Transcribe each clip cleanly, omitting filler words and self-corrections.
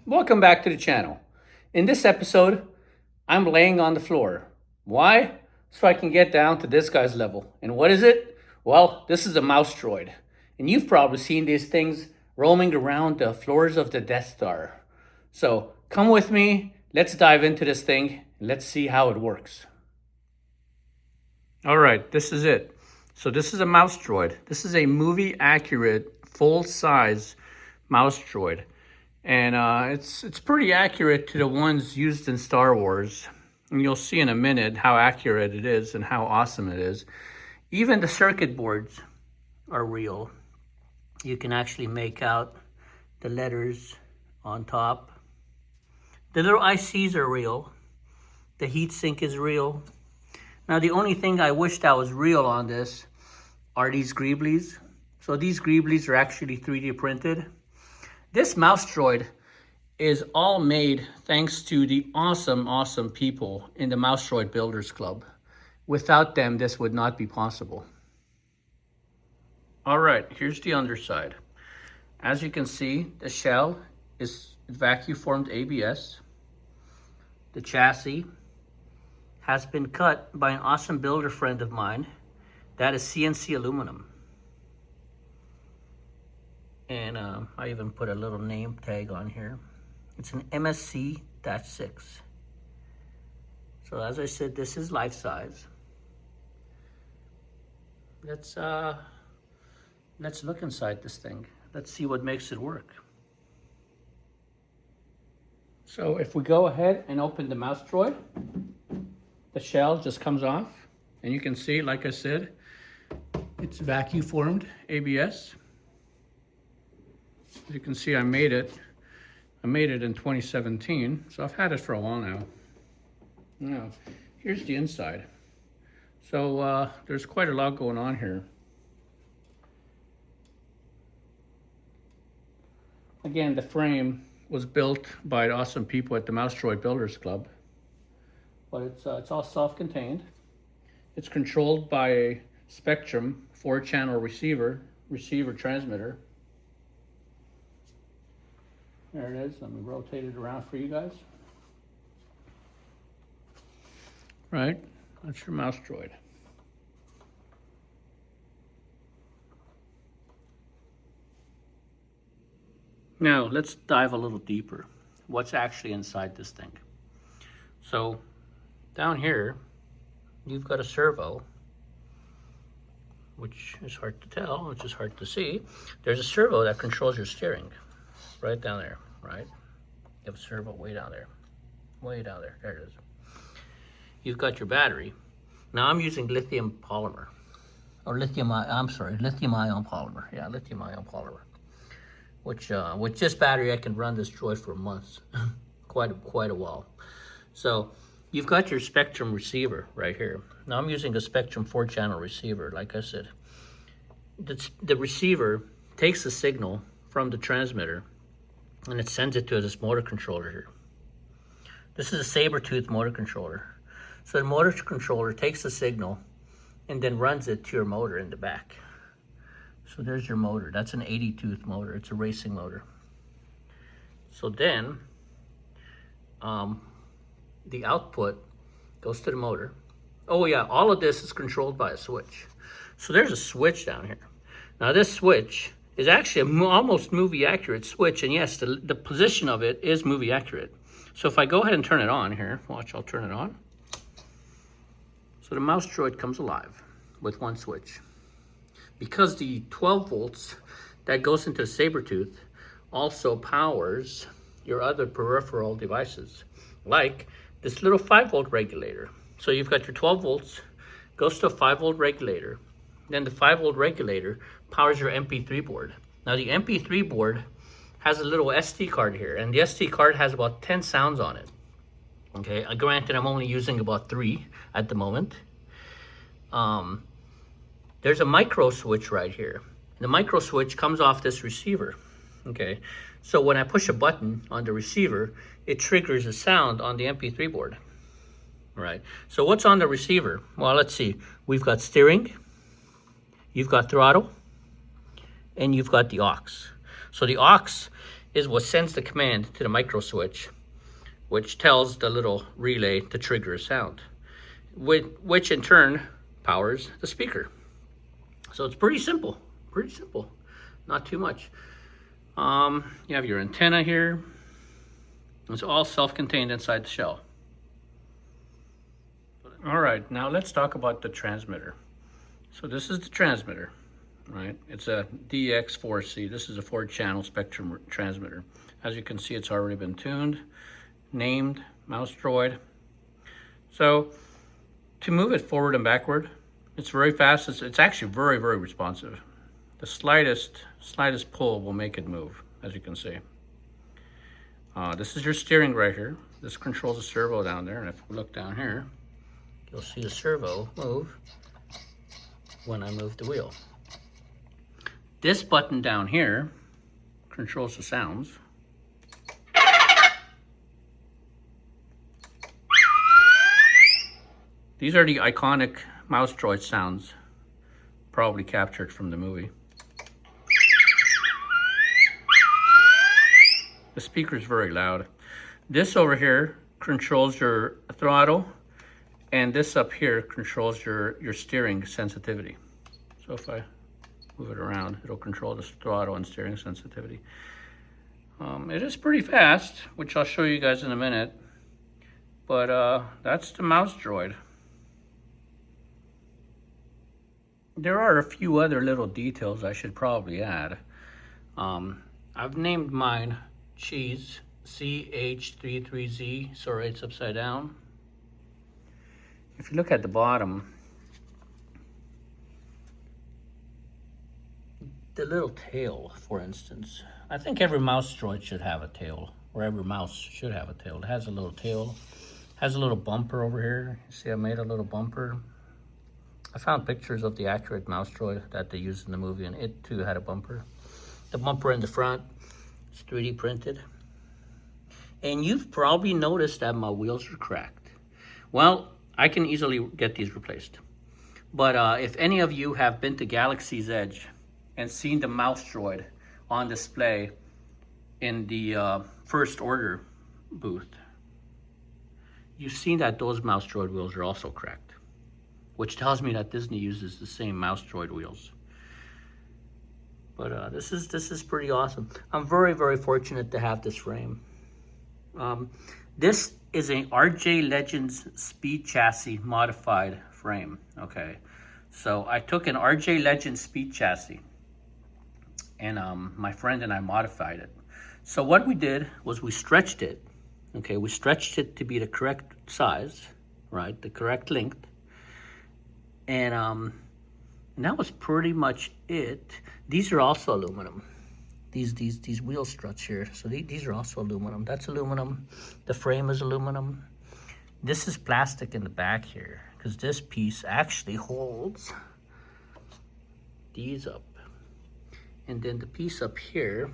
Welcome back to the channel. In this episode, I'm laying on the floor. Why? So I can get down to this guy's level. And what is it? Well, this is a Mouse Droid. And you've probably seen these things roaming around the floors of the Death Star. So come with me, let's dive into this thing, and let's see how it works. All right, this is it. So this is a Mouse Droid. This is a movie accurate, full-size Mouse Droid. And it's pretty accurate to the ones used in Star Wars. And you'll see in a minute how accurate it is and how awesome it is. Even the circuit boards are real. You can actually make out the letters on top. The little ICs are real. The heatsink is real. Now the only thing I wish that was real on this are these greeblies. So these greeblies are actually 3D printed. This Mouse Droid is all made thanks to the awesome people in the Mouse Droid Builders Club. Without them, this would not be possible. All right, here's the underside. As you can see, the shell is vacuum formed ABS. The chassis has been cut by an awesome builder friend of mine. That is CNC aluminum. And I even put a little name tag on here. It's an MSC-6. So as I said, this is life size. Let's look inside this thing. Let's see what makes it work. So if we go ahead and open the Mouse Droid, the shell just comes off. And you can see, like I said, it's vacuum formed ABS. As you can see, I made it in 2017, so I've had it for a while now. Now, here's the inside. So there's quite a lot going on here. Again, the frame was built by awesome people at the Mouse Droid Builders Club, but it's all self-contained. It's controlled by a Spectrum 4-channel receiver transmitter. There it is. Let me rotate it around for you guys. Right, that's your Mouse Droid. Now, let's dive a little deeper. What's actually inside this thing? So, down here, you've got a servo, which is hard to tell, which is hard to see. There's a servo that controls your steering. Right down there, right? You have a servo way down there. There it is. You've got your battery. Now I'm using lithium polymer. Or lithium ion polymer. Yeah, lithium ion polymer. Which with this battery I can run this Droid for months. quite a while. So you've got your Spectrum receiver right here. Now I'm using a Spectrum 4-channel receiver, like I said. The receiver takes the signal from the transmitter and it sends it to this motor controller here. This is a saber-tooth motor controller. So the motor controller takes the signal and then runs it to your motor in the back. So there's your motor. That's an 80-tooth motor. It's a racing motor. So then the output goes to the motor. Oh yeah, all of this is controlled by a switch. So there's a switch down here. Now this switch is actually an almost movie accurate switch, and yes, the position of it is movie accurate. So if I go ahead and turn it on here, watch, I'll turn it on. So the Mouse Droid comes alive with one switch. Because the 12 volts that goes into the saber-tooth also powers your other peripheral devices, like this little 5-volt regulator. So you've got your 12 volts, goes to a 5-volt regulator. Then the 5-volt regulator powers your MP3 board. Now the MP3 board has a little SD card here, and the SD card has about 10 sounds on it. Okay, granted I'm only using about 3 at the moment. There's a micro switch right here. The micro switch comes off this receiver. Okay, so when I push a button on the receiver, it triggers a sound on the MP3 board. Right, so what's on the receiver? Well, let's see. We've got steering, you've got throttle, and you've got the aux. So the aux is what sends the command to the micro switch, which tells the little relay to trigger a sound, which in turn powers the speaker. So it's pretty simple, not too much. You have your antenna here. It's all self-contained inside the shell. All right, now let's talk about the transmitter. So this is the transmitter, right? It's a DX4C. This is a 4-channel spectrum transmitter. As you can see, it's already been tuned, named Mouse Droid. So to move it forward and backward, it's very fast. It's actually very, very responsive. The slightest pull will make it move, as you can see. This is your steering right here. This controls the servo down there, and if we look down here, you'll see the servo move when I move the wheel. This button down here controls the sounds. These are the iconic Mouse Droid sounds, probably captured from the movie. The speaker is very loud. This over here controls your throttle, and this up here controls your steering sensitivity. So if I move it around, it'll control the throttle and steering sensitivity. It is pretty fast, which I'll show you guys in a minute. But that's the Mouse Droid. There are a few other little details I should probably add. I've named mine Cheese, CH33Z, sorry it's upside down. If you look at the bottom, the little tail, for instance, I think every Mouse Droid should have a tail, or every mouse should have a tail. It has a little tail, has a little bumper over here. You see I made a little bumper. I found pictures of the accurate Mouse Droid that they used in the movie, and it too had a bumper. The bumper in the front is 3D printed. And you've probably noticed that my wheels are cracked. Well, I can easily get these replaced. But if any of you have been to Galaxy's Edge and seen the Mouse Droid on display in the First Order booth, you've seen that those Mouse Droid wheels are also cracked, which tells me that Disney uses the same Mouse Droid wheels. But this is pretty awesome. I'm very, very fortunate to have this frame. This is a RJ Legends Speed Chassis modified frame, okay? So I took an RJ Legends Speed Chassis, and my friend and I modified it. So what we did was we stretched it, okay? We stretched it to be the correct size, right? The correct length. And that was pretty much it. These are also aluminum. These wheel struts here. So these are also aluminum. That's aluminum. The frame is aluminum. This is plastic in the back here, because this piece actually holds these up. And then the piece up here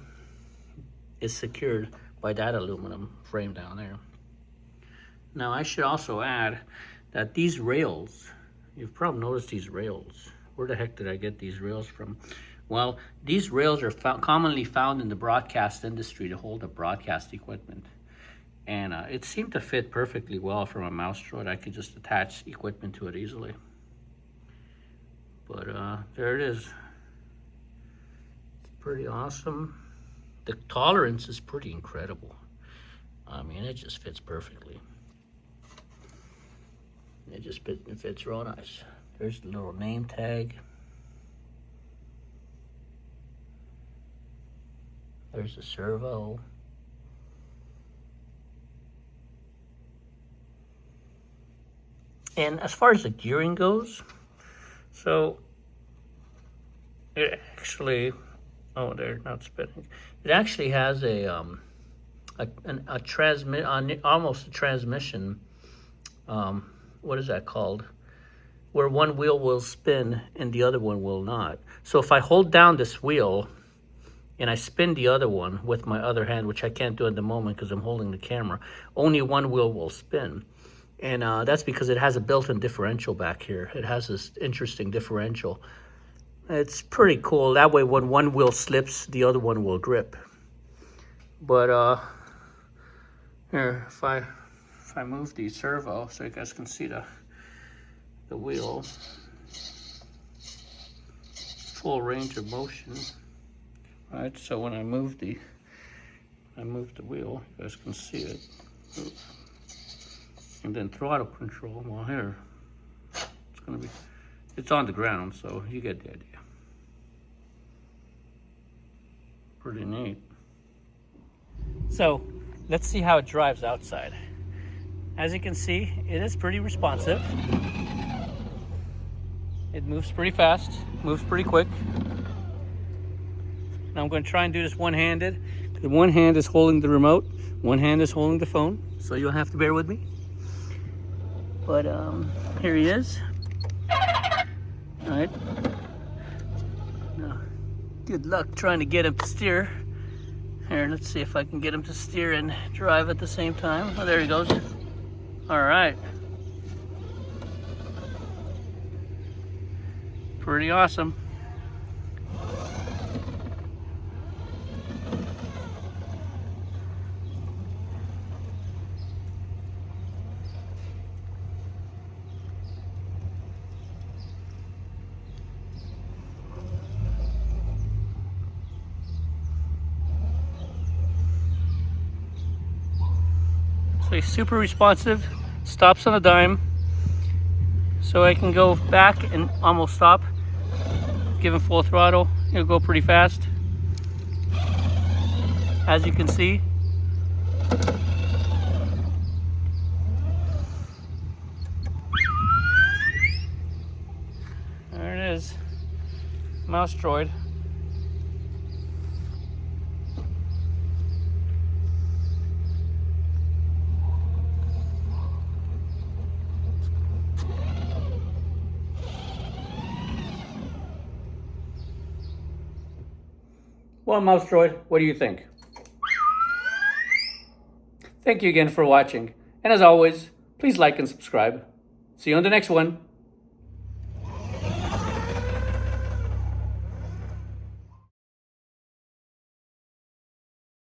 is secured by that aluminum frame down there. Now I should also add that these rails, you've probably noticed these rails. Where the heck did I get these rails from? Well, these rails are commonly found in the broadcast industry to hold up broadcast equipment. And it seemed to fit perfectly well from a Mouse Droid. I could just attach equipment to it easily. But there it is. It's pretty awesome. The tolerance is pretty incredible. I mean, it just fits perfectly. It fits real nice. There's the little name tag. There's the servo. And as far as the gearing goes, so it actually, oh, they're not spinning. It actually has almost a transmission. What is that called? Where one wheel will spin and the other one will not. So if I hold down this wheel and I spin the other one with my other hand, which I can't do at the moment because I'm holding the camera, only one wheel will spin. And that's because it has a built-in differential back here. It has this interesting differential. It's pretty cool. That way when one wheel slips, the other one will grip. But here, if I move the servo so you guys can see the wheel, full range of motion, right? So when I move the wheel, you guys can see it. Oops. And then throttle control, well here, it's on the ground, so you get the idea. Pretty neat. So let's see how it drives outside. As you can see, it is pretty responsive. It moves pretty fast, moves pretty quick. Now I'm going to try and do this one-handed. One hand is holding the remote, one hand is holding the phone, so you'll have to bear with me. But here he is. All right. Now, good luck trying to get him to steer. Here, let's see if I can get him to steer and drive at the same time. Oh, there he goes. All right. Pretty awesome. So he's super responsive, stops on a dime. So I can go back and almost stop. Give him full throttle, he'll go pretty fast. As you can see. There it is, Mouse Droid. Well, Mouse Droid, what do you think? Thank you again for watching. And as always, please like and subscribe. See you on the next one.